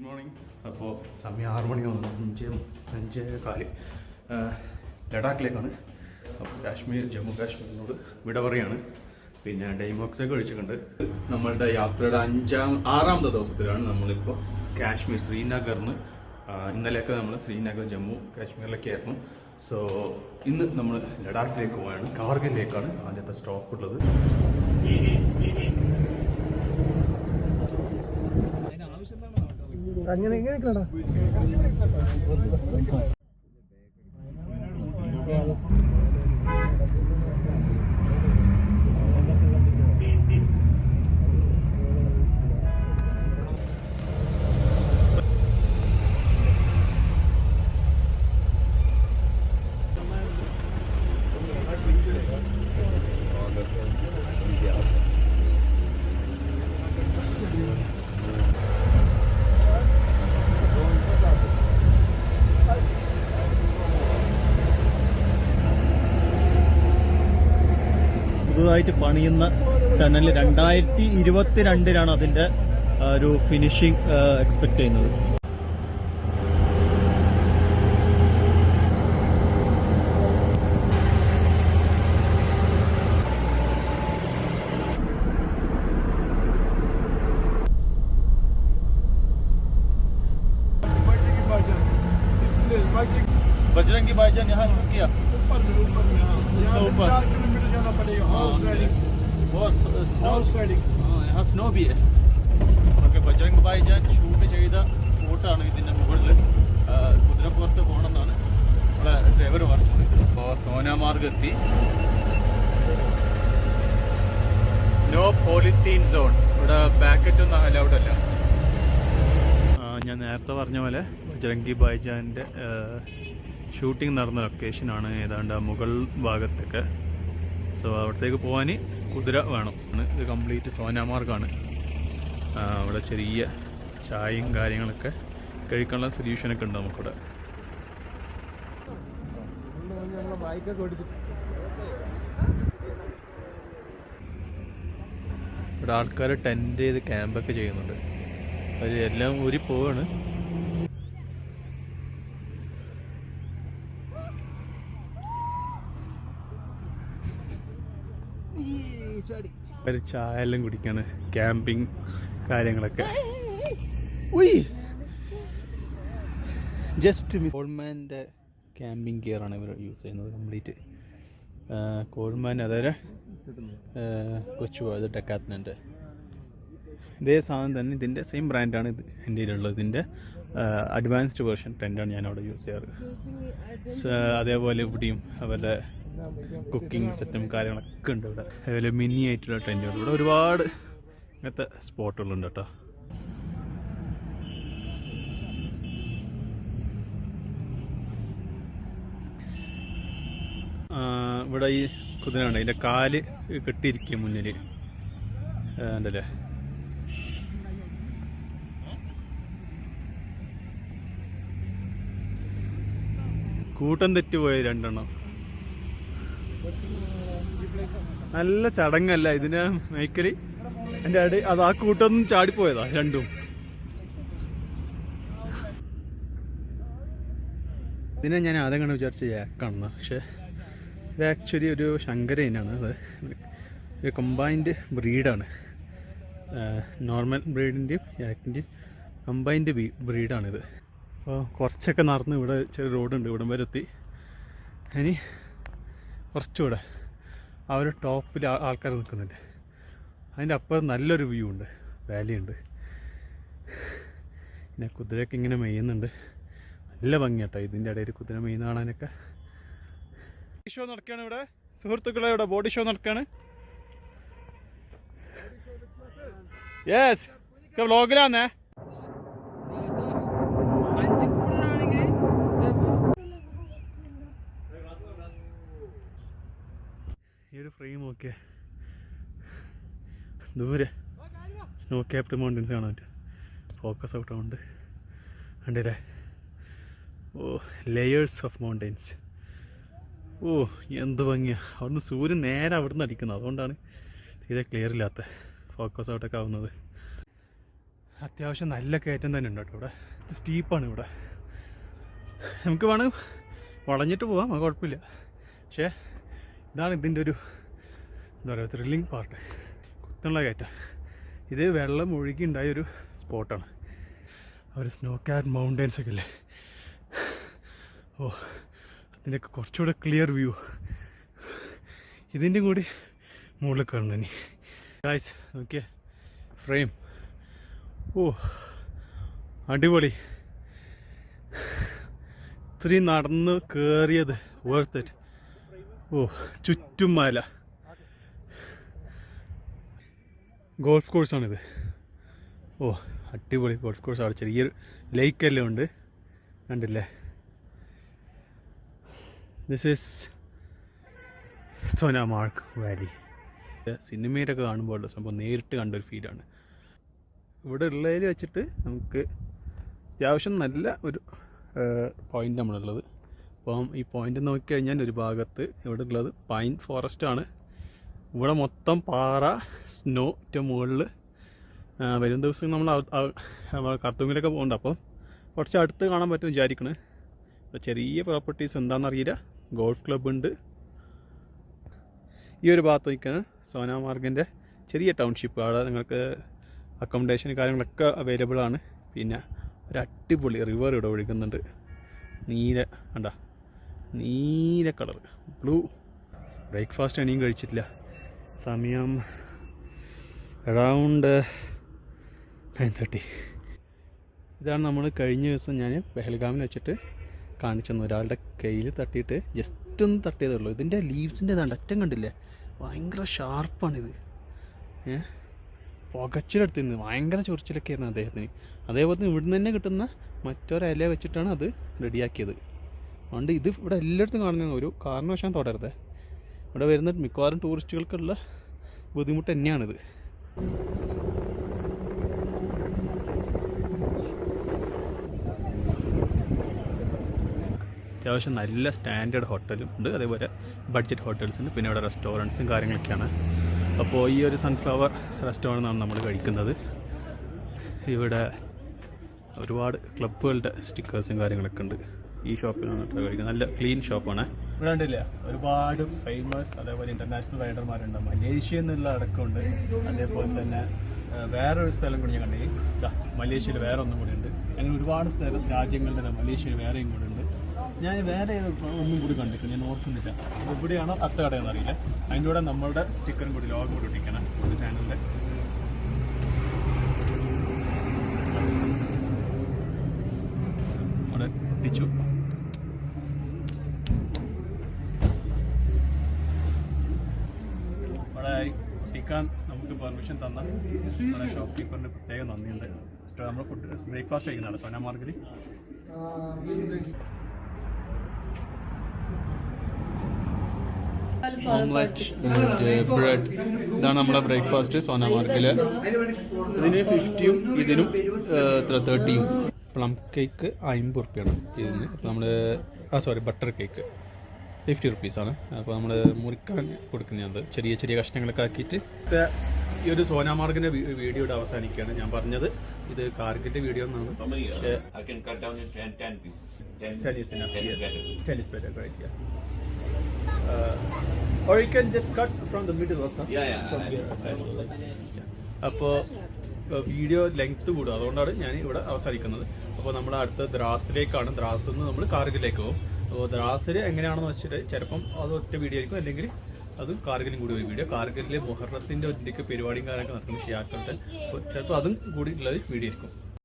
Good morning. അപ്പോൾ സമയം 6 മണി 5:05 ലഡാക്കിലേക്കാണ്. അപ്പോൾ കാശ്മീർ ജമ്മു കാശ്മീരിനോട് വിട പറയാണ്. പിന്നെ ഡൈമോക്സൊക്കെ ഒഴിച്ചിട്ടുണ്ട്. നമ്മളുടെ യാത്രയുടെ 6ാമത്തെ ദിവസത്തിലാണ് നമ്മളിപ്പോൾ കാശ്മീർ ശ്രീനഗറിന്. ഇന്നലെയൊക്കെ നമ്മൾ ശ്രീനഗർ ജമ്മു കാശ്മീരിലൊക്കെ ആയിരുന്നു. സോ ഇന്ന് നമ്മൾ ലഡാക്കിലേക്ക് പോവുകയാണ്. കാർഗിലേക്കാണ് ആദ്യത്തെ സ്റ്റോപ്പ് ഉള്ളത്. അങ്ങനെ എങ്ങനെയൊക്കെയാണോ പുതുതായിട്ട് പണിയുന്ന ടണൽ 2022 അതിന്റെ ഒരു ഫിനിഷിംഗ് എക്സ്പെക്ട് ചെയ്യുന്നത്. बजरंगी भाईजान यहाँ शुरू किया यहाँ स्नो भी है. ഓക്കെ, ബജറംഗ് ഭായിജാൻ ഷൂട്ട് ചെയ്ത സ്പോട്ടാണ് ഇതിന്റെ മുകളിൽ. കുതിരപ്പുറത്ത് പോകണമെന്നാണ് നമ്മളെ ഡ്രൈവർ പറഞ്ഞത്. അപ്പോൾ സോനാമാർഗ് എത്തി. No polythene zone. ഇവിടെ പാക്കറ്റ് ഒന്നും അലൗഡ് അല്ല. ഞാൻ നേരത്തെ പറഞ്ഞ പോലെ ബജറംഗി ഭായിജാൻ്റെ ഷൂട്ടിംഗ് നടന്ന ലൊക്കേഷനാണ് ഏതാണ്ട് മുകൾ ഭാഗത്തൊക്കെ. സോ അവിടത്തേക്ക് പോകാൻ കുതിര വേണം. ഇത് കംപ്ലീറ്റ് സോനാമാർഗാണ്. അവിടെ ചെറിയ ചായയും കാര്യങ്ങളൊക്കെ കഴിക്കാനുള്ള സൊല്യൂഷനൊക്കെ ഉണ്ട് നമുക്കിവിടെ. ഇവിടെ ആൾക്കാർ ടെൻറ്റ് ചെയ്ത് ക്യാമ്പൊക്കെ ചെയ്യുന്നുണ്ട്. അത് എല്ലാം ഊരി പോവാണ്. ഒരു ചായ എല്ലാം കുടിക്കാണ്, ക്യാമ്പിങ് കാര്യങ്ങളൊക്കെ. ജസ്റ്റ് കോൾമാൻ്റെ ക്യാമ്പിങ് ഗിയർ ആണ് ഇവർ യൂസ് ചെയ്യുന്നത് കംപ്ലീറ്റ്. കോൾമാൻ അതായത് കൊച്ചു അത് ഡെക്കാത്ലൻ്റെ ഇതേ സാധനം തന്നെ. ഇതിൻ്റെ സെയിം ബ്രാൻഡാണ് എൻ്റെ കയ്യിലുള്ളത്. ഇതിൻ്റെ അഡ്വാൻസ്ഡ് വേർഷൻ ടെൻ്റാണ് ഞാൻ അവിടെ യൂസ് ചെയ്യാറ്. അതേപോലെ ഇവിടെയും അവരുടെ കുക്കിംഗ് സെറ്റും കാര്യങ്ങളൊക്കെ ഉണ്ട് ഇവിടെ. അതുപോലെ മിനി ആയിട്ടുള്ള ടെൻറ്റുകൾ. ഇവിടെ ഒരുപാട് ഇങ്ങനത്തെ സ്പോട്ടുകളുണ്ട് കേട്ടോ. ഇവിടെ ഈ കുതിരയുണ്ട്, അതിൻ്റെ കാല് കെട്ടിയിരിക്കും മുന്നിൽ ഉണ്ടല്ലേ. കൂട്ടം തെറ്റുപോയ രണ്ടെണ്ണം. നല്ല ചടങ്ങല്ല ഇതിന് മേക്കലി. എൻ്റെ അത് ആ കൂട്ടൊന്നും ചാടിപ്പോയതാ രണ്ടും. ഇതിനെ ഞാൻ ആദ്യം കണ്ട് വിചാരിച്ച യാക്കാണെന്ന്. പക്ഷെ ഇത് ആക്ച്വലി ഒരു ശങ്കര ഇനാണ്. അത് ഒരു കമ്പൈൻഡ് ബ്രീഡാണ്. നോർമൽ ബ്രീഡിൻ്റെയും യാക്കിൻ്റെയും കമ്പൈൻഡ് ബ്രീഡാണിത്. അപ്പോൾ കുറച്ചൊക്കെ നടന്ന് ഇവിടെ ചെറിയ റോഡുണ്ട്, ഇവിടം വരെ എത്തി. ഇനി കുറച്ചുകൂടെ ആ ഒരു ടോപ്പിൽ ആൾക്കാർ നിൽക്കുന്നുണ്ട്. അതിൻ്റെ അപ്പുറം നല്ലൊരു വ്യൂ ഉണ്ട്, വാലി ഉണ്ട്. പിന്നെ കുതിരയൊക്കെ ഇങ്ങനെ മെയ്യുന്നുണ്ട്. നല്ല ഭംഗിയാട്ടോ ഇതിൻ്റെ ഇടയിൽ കുതിര മെയ്യുന്ന കാണാനൊക്കെ. ബോഡി ഷോ നടക്കുകയാണ് ഇവിടെ സുഹൃത്തുക്കളെ. ഇവിടെ ബോഡി ഷോ നടക്കുകയാണ്. യെസ്, വ്ളോഗിലാന്നേ. ഈ ഒരു ഫ്രെയിം നോക്കിയേ, ദൂരെ സ്നോ ക്യാപ്ഡ് മൗണ്ടൻസ് കാണാൻ പറ്റും. ഫോക്കസ് ഔട്ട് ആവുന്നുണ്ട്, കണ്ടില്ലേ? ഓ, ലെയേഴ്സ് ഓഫ് മൗണ്ടൻസ്. ഓ, എന്ത് ഭംഗിയാണ്. അവിടുന്ന് സൂര്യൻ നേരെ അവിടുന്ന് അടിക്കുന്നത്, അതുകൊണ്ടാണ് തീരെ ക്ലിയർ ഇല്ലാത്ത ഫോക്കസ് ഔട്ടൊക്കെ ആവുന്നത്. അത്യാവശ്യം നല്ല കയറ്റം തന്നെ ഉണ്ട് കേട്ടോ ഇവിടെ. സ്റ്റീപ്പാണ് ഇവിടെ. നമുക്ക് വേണമെങ്കിൽ വളഞ്ഞിട്ട് പോകാം, അത് കുഴപ്പമില്ല. പക്ഷേ ഇതാണ് ഇതിൻ്റെ ഒരു എന്താ പറയുക ത്രില്ലിങ് പാർട്ട്. കുത്തുള്ള കയറ്റം. ഇത് വെള്ളം ഒഴുകി ഉണ്ടായൊരു സ്പോട്ടാണ്. ഒരു സ്നോ ക്യാറ്റ് മൗണ്ടൻസ് ഒക്കെ അല്ലേ. ഓ, അതിൻ്റെയൊക്കെ കുറച്ചുകൂടെ ക്ലിയർ വ്യൂ. ഇതിൻ്റെ കൂടി മുകളിൽ കയറണം ഇനി. ഗായ്സ് നോക്കിയേ ഫ്രെയിം. ഓ അടിപൊളി. ഇത്രയും നടന്ന് കയറിയത് വർത്ത് ഇറ്റ്. ഓ ചുറ്റും മല. ഗോൾഫ് കോഴ്സാണിത്. ഓ അടിപൊളി ഗോൾഫ് കോഴ്സ്. അവിടെ ചെറിയൊരു ലേക്കെല്ലാം ഉണ്ട്, കണ്ടില്ലേ. This is Sonamarg Valley. സിനിമയിലൊക്കെ കാണുമ്പോൾ സംഭവം നേരിട്ട് കണ്ടൊരു ഫീലാണ്. ഇവിടെ ഉള്ളതിൽ വെച്ചിട്ട് നമുക്ക് അത്യാവശ്യം നല്ല ഒരു പോയിൻ്റ് നമ്മളുള്ളത്. അപ്പം ഈ പോയിൻ്റ് നോക്കിക്കഴിഞ്ഞാൽ ഒരു ഭാഗത്ത് ഇവിടെ ഉള്ളത് പൈൻ ഫോറസ്റ്റ് ആണ്. ഇവിടെ മൊത്തം പാറ, സ്നോ ഏറ്റവും മുകളിൽ. വരും ദിവസം നമ്മൾ കർത്തൂങ്ങിലൊക്കെ പോകുന്നുണ്ട്. അപ്പം കുറച്ച് അടുത്ത് കാണാൻ പറ്റും വിചാരിക്കണേ. അപ്പോൾ ചെറിയ പ്രോപ്പർട്ടീസ് എന്താണെന്നറിയില്ല. ഗോൾഫ് ക്ലബ്ബ് ഉണ്ട്. ഈ ഒരു ഭാഗത്ത് നിൽക്കുന്ന സോനാമാർഗിൻ്റെ ചെറിയ ടൗൺഷിപ്പ്. അവിടെ നിങ്ങൾക്ക് അക്കോമഡേഷൻ കാര്യങ്ങളൊക്കെ അവൈലബിൾ ആണ്. പിന്നെ ഒരു അടിപൊളി റിവർ ഇവിടെ ഒഴുകുന്നുണ്ട്. നീല കളർ ബ്ലൂ. ബ്രേക്ക്ഫാസ്റ്റ് ഇനിയും കഴിച്ചിട്ടില്ല. സമയം അറൗണ്ട് 9:30. ഇതാണ് നമ്മൾ കഴിഞ്ഞ ദിവസം ഞാൻ പെഹൽഗാമിൽ വെച്ചിട്ട് കാണിച്ചെന്ന്. ഒരാളുടെ കയ്യിൽ തട്ടിയിട്ട് ജസ്റ്റ് ഒന്ന് തട്ടിയതേ ഉള്ളൂ. ഇതിൻ്റെ ലീവ്സിൻ്റെ ഇതാണ്ട് അറ്റം കണ്ടില്ലേ, ഭയങ്കര ഷാർപ്പാണിത്. പുകച്ചിലെടുത്ത് നിന്ന് ഭയങ്കര ചൊറിച്ചിലൊക്കെ ആയിരുന്നു അദ്ദേഹത്തിന്. അതേപോലെ തന്നെ ഇവിടുന്ന് തന്നെ കിട്ടുന്ന മറ്റൊരില വെച്ചിട്ടാണ് അത് റെഡിയാക്കിയത്. അതുകൊണ്ട് ഇത് ഇവിടെ എല്ലായിടത്തും കാണുന്ന ഒരു കാരണവശാലും തുടരുത്. ഇവിടെ വരുന്ന മിക്കവാറും ടൂറിസ്റ്റുകൾക്കുള്ള ബുദ്ധിമുട്ട് തന്നെയാണിത്. അത്യാവശ്യം നല്ല സ്റ്റാൻഡേർഡ് ഹോട്ടലും ഉണ്ട്, അതേപോലെ ബഡ്ജറ്റ് ഹോട്ടൽസ് ഉണ്ട്. പിന്നെ ഇവിടെ റെസ്റ്റോറൻറ്റ്സും കാര്യങ്ങളൊക്കെയാണ്. അപ്പോൾ ഈ ഒരു സൺഫ്ലവർ റെസ്റ്റോറൻറ്റാണ് നമ്മൾ കഴിക്കുന്നത്. ഇവിടെ ഒരുപാട് ക്ലബ്ബുകളുടെ സ്റ്റിക്കേഴ്സും കാര്യങ്ങളൊക്കെ ഉണ്ട്. ഈ ഷോപ്പിലാണ് കഴിക്കുന്നത്. നല്ല ക്ലീൻ ഷോപ്പാണ്. ഇവിടെ കണ്ടില്ല ഒരുപാട് ഫേമസ് അതേപോലെ ഇൻ്റർനാഷണൽ റൈഡർമാരുണ്ട്. മലേഷ്യയിൽ നിന്നുള്ള അടക്കമുണ്ട്. അതേപോലെ തന്നെ വേറൊരു സ്ഥലം കൂടി ഞാൻ കണ്ടു. മലേഷ്യയിൽ വേറെ ഒന്നും കൂടി ഉണ്ട്. അങ്ങനെ ഒരുപാട് രാജ്യങ്ങളുടെ മലേഷ്യയിൽ വേറെയും കൂടി ഉണ്ട്. ഞാൻ വേറെ ഒന്നും കൂടി കണ്ടിട്ടുണ്ട്, ഞാൻ ഓർക്കുന്നില്ല. എവിടെയാണോ അത്ത കടയെന്ന് അറിയില്ല. അതിൻ്റെ കൂടെ നമ്മളുടെ സ്റ്റിക്കറും കൂടി ലോഗോ കൂടി ഒട്ടിക്കണം ഒരു ചാനലിൻ്റെ. അവിടെ ഒട്ടിച്ചു. അവിടെ ഒട്ടിക്കാൻ നമുക്ക് പെർമിഷൻ തന്ന നമ്മുടെ ഷോപ്പ് കീപ്പറിന് പ്രത്യേകം നന്ദിയുണ്ട്. നമ്മൾ ഫുഡ് ബ്രേക്ക്ഫാസ്റ്റ് കഴിക്കുന്നതാണ് സോനാമാർഗിൽ. Omelette and bread. ഇതാണ് നമ്മുടെ ബ്രേക്ക്ഫാസ്റ്റ് സോനാമാർഗിൽ. ഇതിന് 50-ഉം ഇതിനും 30-ഉം. പ്ലം കേക്ക് 50 റുപ്യാണ് ഇതിന്. നമ്മൾ ബട്ടർ കേക്ക് 50 റുപ്പീസാണ്. അപ്പോൾ നമ്മൾ മുറിക്കാൻ കൊടുക്കുന്നത് ചെറിയ ചെറിയ കഷ്ണങ്ങളൊക്കെ ആക്കിയിട്ട്. ഈ ഒരു സോനാമാർഗിൻ്റെ വീഡിയോയുടെ അവസാനിക്കുകയാണ്. ഞാൻ പറഞ്ഞത് ഇത് കാർഗിൻ്റെ വീഡിയോ എന്നാണ്. Or you can just cut from the middle also. അപ്പോൾ വീഡിയോ ലെങ്ത് കൂടും, അതുകൊണ്ടാണ് ഞാൻ ഇവിടെ അവസാനിക്കുന്നത്. അപ്പോൾ നമ്മൾ അടുത്ത ദ്രാസിലേക്കാണ്. ദ്രാസിൽ നിന്ന് നമ്മൾ കാർഗിലേക്ക് പോകും. അപ്പോൾ ദ്രാസിൽ എങ്ങനെയാണെന്ന് വെച്ചിട്ട് ചിലപ്പം അത് ഒറ്റ വീഡിയോ ആയിരിക്കും, അല്ലെങ്കിൽ അതും കാർഗിലും കൂടി ഒരു വീഡിയോ. കാർഗിലിലെ മുഹറത്തിൻ്റെ ഒറ്റയ്ക്ക് പരിപാടിയും കാര്യങ്ങളൊക്കെ നടക്കുന്ന ഷിയാക്കളുടെ ചിലപ്പോൾ അതും കൂടി ഉള്ളത് വീഡിയോ ആയിരിക്കും.